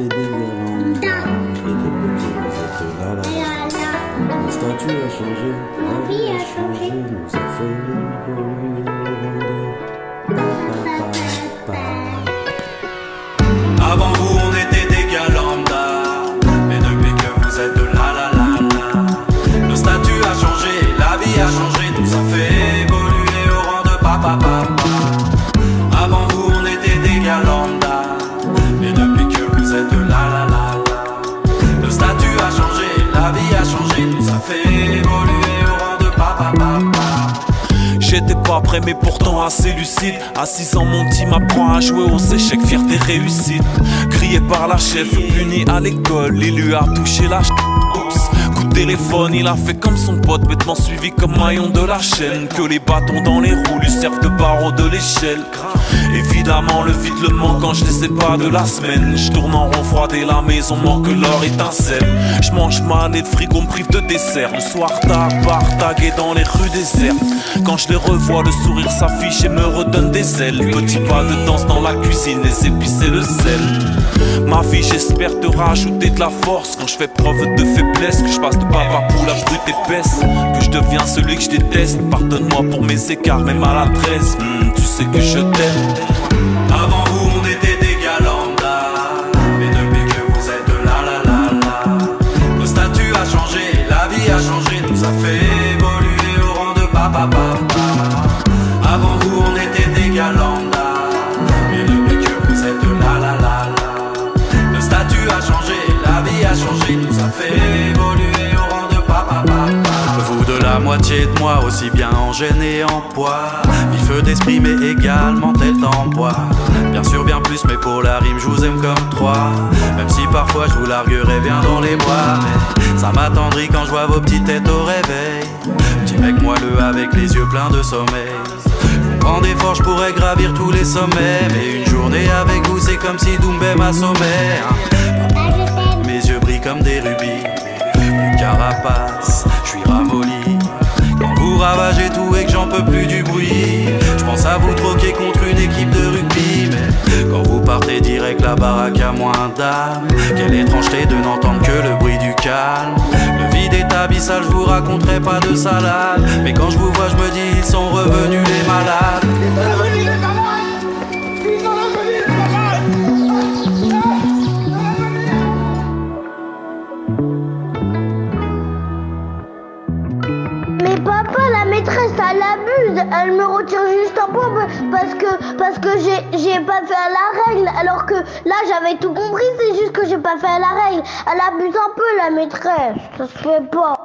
était des guirlandes, et depuis que vous êtes là, là, la statue a changé, la vie a changé, nous a fait évoluer au monde. Avant vous on était des gars lambda, mais depuis que vous êtes là, nos statuts a changé, la vie a changé, nous a fait évoluer au rang de papa. Avant vous on était des gars lambda, mais depuis que vous êtes là, le statut a changé, la vie a changé, nous a fait évoluer au rang de papa. J'étais pas prêt mais pourtant assez lucide. À 6 ans mon team m'apprend à jouer aux échecs, fier des réussites. Grillé par la chef, puni à l'école, il lui a touché la Oups. Coup de téléphone, il a fait comme son pote, bêtement suivi comme maillon de la chaîne. Que les bâtons dans les roues lui servent de barreau de l'échelle. Évidemment le vide, le manque quand je les ai pas de la semaine. Je tourne en rond froid et la maison manque leur étincelle. Je mange mal et de frigo me prive de dessert. Le soir tard, bar tagué dans les rues désertes. Quand je les revois, le sourire s'affiche et me redonne des ailes. Petit pas de danse dans la cuisine, les épices et le sel. Ma fille, j'espère te rajouter de la force quand je fais preuve de faiblesse. Que je passe de papa pour la brute épaisse. Que je deviens celui que je déteste. Pardonne-moi pour mes écarts, mes maladresses. Tu sais que je t'aime. Avant vous on était des gars lambda, mais depuis que vous êtes là, le statut a changé, la vie a changé, nous a fait évoluer au rang de papa. Avant vous on était des gars lambda, mais depuis que vous êtes là, le statut a changé, la vie a changé, nous a fait évoluer au rang de papa. Vous de la moitié de moi, aussi bien en gêne et en poids. Vif d'esprit mais également tête en bois. Bien sûr bien plus mais pour la rime je vous aime comme trois. Même si parfois je vous larguerai bien dans les bois, mais ça m'attendrit quand je vois vos petites têtes au réveil. Petit mec moelleux avec les yeux pleins de sommeil. Je prends des forces, je pourrais gravir tous les sommets, mais une journée avec vous c'est comme si Doumbé m'assommait. Mes yeux brillent comme des rubis, plus carapace, je suis ramolli. Quand vous ravagez tout et que j'en peux plus du bruit, je pense à vous troquer contre une équipe de rugby. Mais quand vous partez direct, la baraque a moins d'âme. Quelle étrangeté de n'entendre que le bruit du calme. Le vide est abyssal, je vous raconterai pas de salade. Mais quand je vous vois, je me dis, ils sont revenus les malades. Mais papa, la maîtresse, elle abuse. Elle me retire juste un point parce que j'ai pas fait la règle. Alors que là, j'avais tout compris, c'est juste que j'ai pas fait la règle. Elle abuse un peu, la maîtresse. Ça se fait pas.